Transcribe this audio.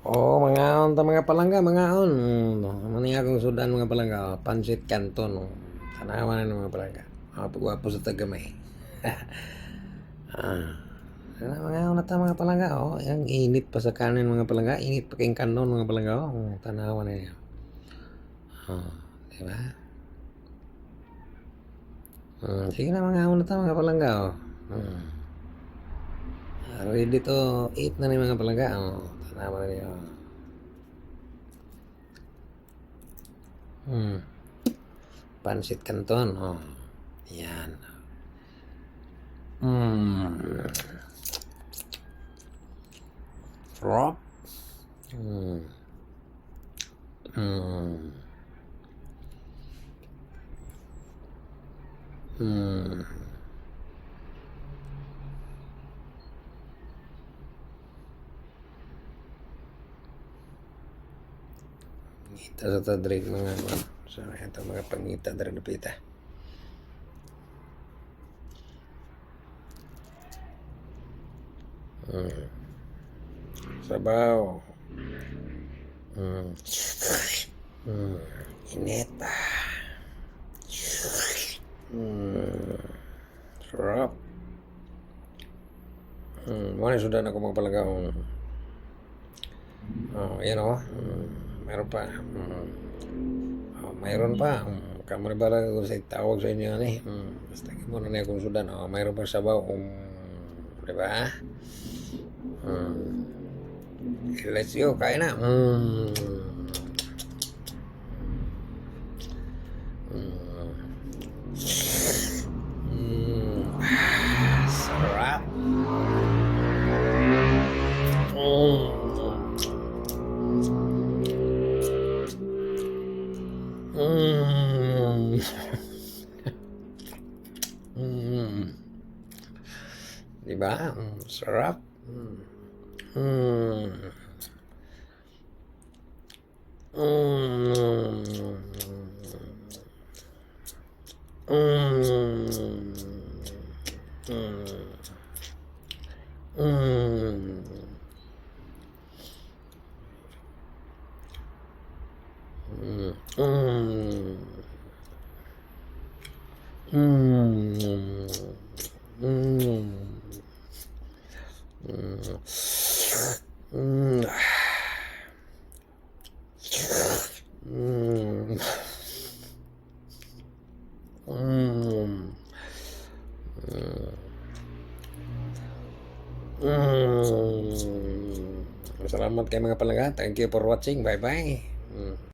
Mangaon ta mga palangga, mangaon. Mani akong sudan mga palangga, pansit kanton. Tanawan na mga palangga. Pagwapo sa tagamay. Mangaon na ta mga palangga. Ang init pa sa kanin mga palangga. Init pa kayong kanon mga palangga. Tanawan na niya. Diba? Sige na mangaon na ta mga palangga. Ready to eat na ni mga palangga. Tanawan na niya. Pansit kanton. Yan. Sarap. Kita sa tadrig mga so ito mga pangita dari napita. Sabaw. Init pa. Sarap. Mana sudah nak mga palangga. Yan o. Meron pa. Mayroon pa. Kamu na bala kung sa tawag sa inyo ni. Basta muna na akong sudan. Mayroon pa sabaw. Diba? Let's go. Kain na. Sarap. Diba? Sarap. Salamat kay mga palangga. Thank you for watching. Bye-bye.